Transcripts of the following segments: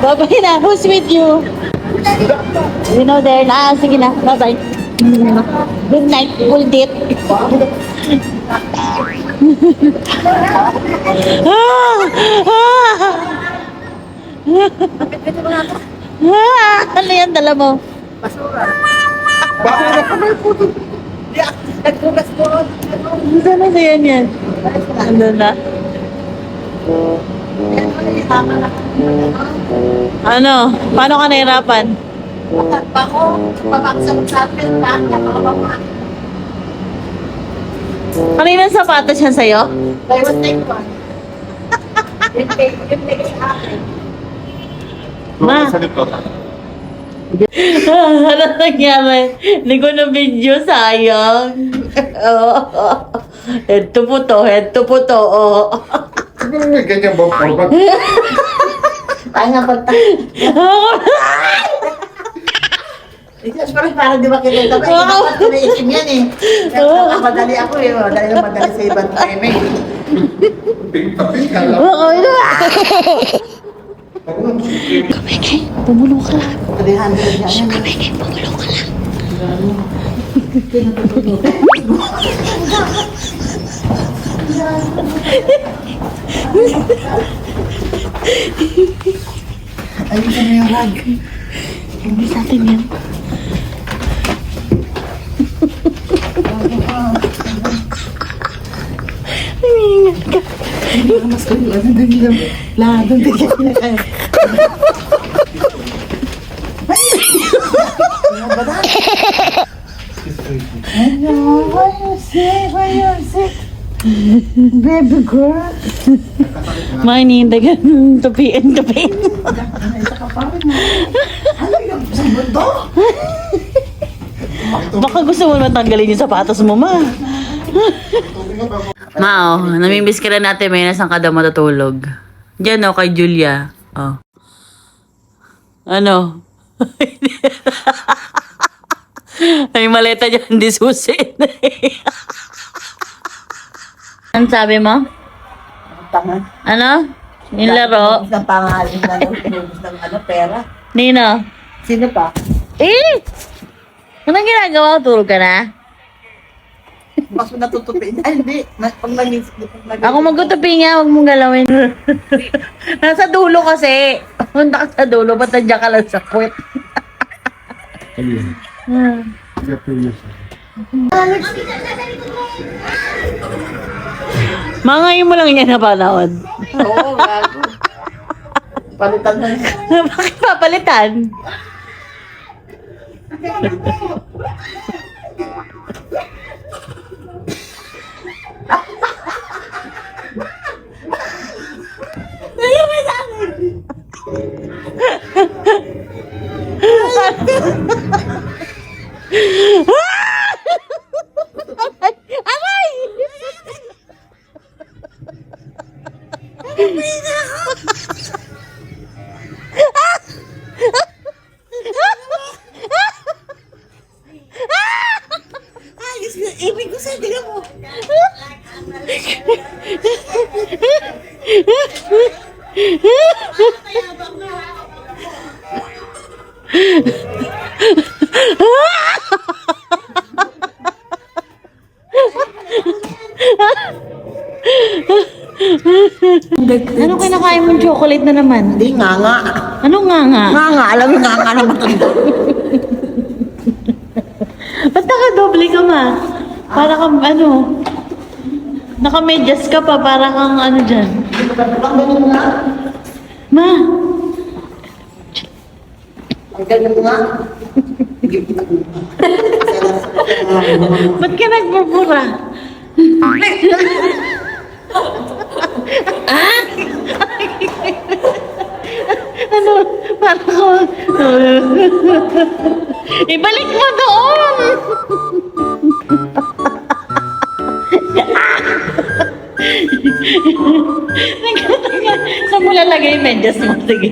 Bye-bye na. Who's with you? You know there na. Sige na. Bye-bye. Good night. Good date. Ano yan? Dala mo? Basura. Bakit nagkamay po ito? Nagpugas doon. Saan na yan? Ano na? Ano? Paano ka nahirapan? Ako, pabaksak sa akin. Kaninang sapatos yan sa'yo? Buy one, take one. Yun take sa akin. Ma. Ano nangyari? Hindi ko na video, sayang. Head to puto. Oh. Siguro may ganyan ba? Tayo nga pagta. Diyos ko rin, parang di ba kita ba? Hindi ko naisip yan eh. Madali ako eh. Madali sa ibang time eh. Ping-taping ka lang. Kameke, pumulo ka lang. 300 yan. Kameke, pumulo ka lang. Ayun ka na yung rag. Hindi sa atin yan. Nangingat ka. Mas ko yung ano doon yung lahat doon din yan kaya. Why you sick? Baby girl. Manindagan, tupiin. Isa ka pa rin na. Ano yung sa mundo? Baka gusto mo matanggalin yung sapatos mo, ma. Ma, oh, namimiss ka na natin. May nasaan ka daw matutulog. Diyan, oh, kay Julia. Oh. Ano? May maleta dyan, di susi. Ano sabi mo? Tanga. Ano? Yung laro? Ng pangalan na ng ano, pera. Nino? Sino pa? Eh! Anong ginagawa? Tulog ka na? Mas natutupin. Ay, hindi. Pag nag-isip. Ako magtutupi nga, huwag mong galawin. Nasa dulo kasi. Punta ka sa dulo, ba't nandiyan ka lang sa puwet? Mangayin mo lang yan na panahon. Oo, gago. Palitan na yun. Bakit papalitan? Ayaw mo sa akin. Aray! Ibig ko sa'yo, tingnan mo. Ano kinakain mong chocolate na naman? Hindi, nga. Ano nga? Nga, alam mo nga na matanda. Ba't naka-doble ka, ma? Para kang ano? Naka-medyas ka pa, para kang ano dyan. Ma! Ang ganyan mo nga. Ba't ka nagpupura? Ah? Ano? Para ko... Ibalik mo doon! Nagkataga. Saan mo lalagay yung medyas mo? Sige.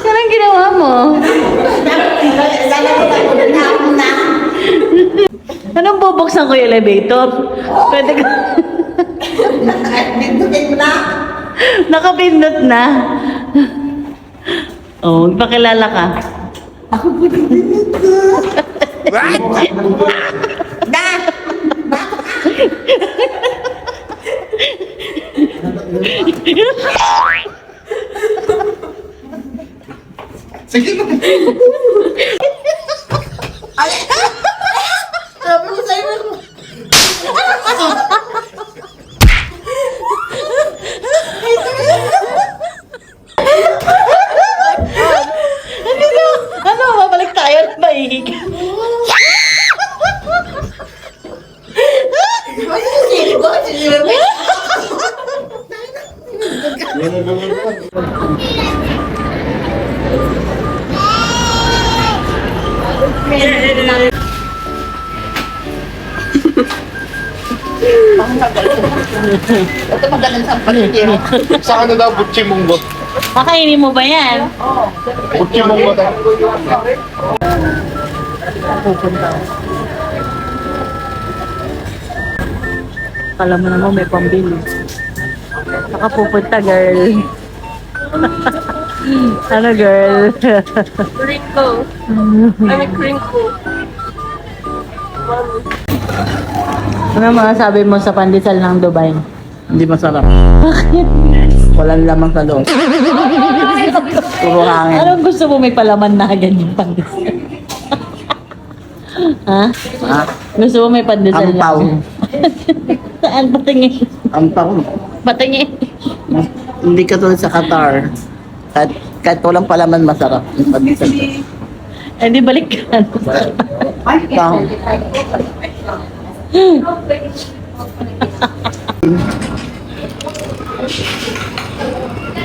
Anong ginawa mo? Anong bubuksan ko yung elevator? Pwede ka... Bindutin mo na. Nakapindot na. Oh, magpakilala ka. Na! Sige na. Ay! Sabi ko sa'yo. Ano, babalik tayo na maihig. Sino ko? Sino ko? Ito magaling sa paligid. Saan na daw butchi mong bot? Kakainin mo ba yan? Butchi mong bot. Kala mo naman may pambili. Nakapupunta, girl. Ano, girl? Crinkle. I'm a crinkle. Ano masasabi mo sa pandesal ng Dubai? Hindi masarap. Bakit? Walang lamang sa loob. Puro hangin. Anong gusto mo may palaman na ganyan pandesal? Ha? Ha? Gusto mo may pandesal Ampaw. Saan? Patingin. Ang pang. Patingin. Hindi katulad sa Qatar. Kahit walang palaman masarap. Yung pandesal. Eh di balik ka. Pang.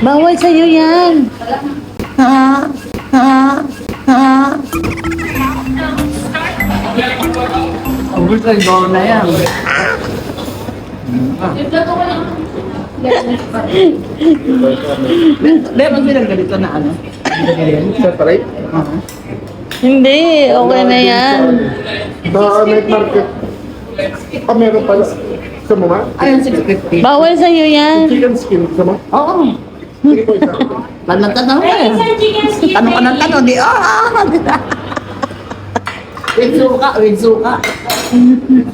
Bawal sa'yo yan. Ha? Ha? Ha? Ang gusto yung bawal na yan. Meron silang ganito na ano? Separate? Hindi, okay na yan. Sa night market. Ah, meron pala. Sa mga? Ayun, 650. Bawal sa'yo yan. Chicken skin sa mga? Oo. Sige po isa. Tanong eh. Tanong ka ng tanong, di with suka, with suka.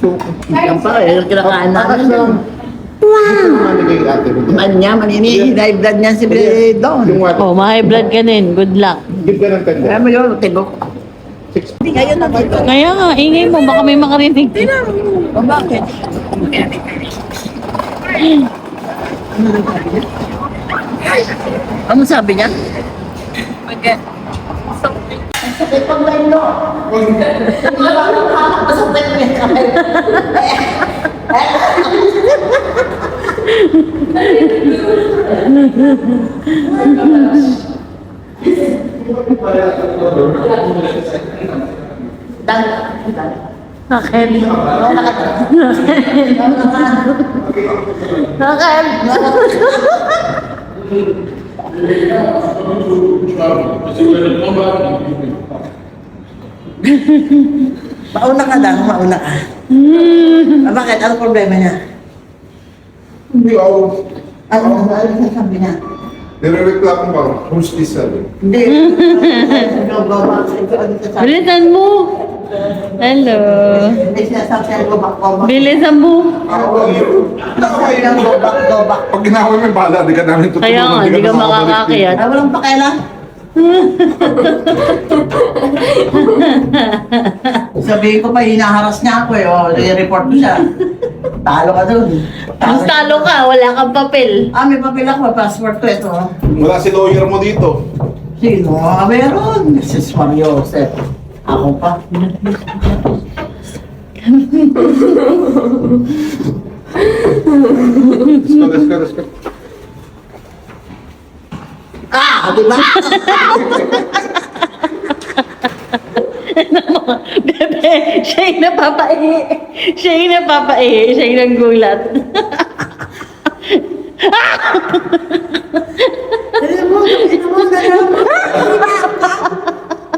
So, Yan pa eh, yung kinakain akas namin. lang. Wow! Manigay ate mo. Manya, manini, high blood niya si Yung Don. what? Oh, ma-high blood ka din. Good luck. Give ka ng 10. Kaya mo yun, tibok. 6. Hindi ngayon na dito. Kaya nga, ingay mo. Baka may makarinig. O bakit? Ano sabi niya? Okay. Something. Sakit pag may no. Masakit mo yan. Bakit? Bakit? Mauna ka lang, mauna ka. Bakit? Ano problema niya? Hindi ako. Ano sabi niya? Nirereklamo ba? Who's this selling? Hindi. Go back. Bilisan mo. Hello. Hindi sinasabi siya, go back. Bilisan mo. Sabi niya, go back. Pag ginawin mo yung bala, di ka namin tutulungan. Kaya nga, di ka makakakyat. Ay, walang pakialam. Sabihin ko pa, hinaharas niya ako eh. O, i-report ko siya. Talo ka dun. Mas talo ka, wala kang papel. Ah, may papel ako, may passport ko ito. Wala si lawyer mo dito. Sino? Ah, meron. Mrs. Mario Joseph. Ako pa. Let's go. Ah, di ba? Bebe, siya yung napapaihi. Siya yung napapaihi. Siya yung nanggulat. Alam mo,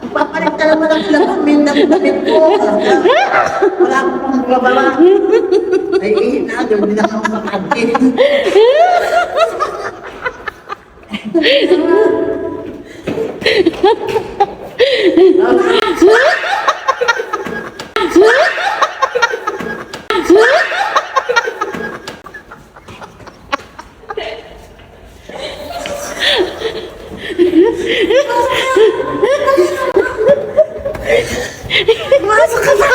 papalit ka naman ang lamin ng damit ko. Wala akong pang babala. Ay, na, doon din ako makakagin. Masuk ka na!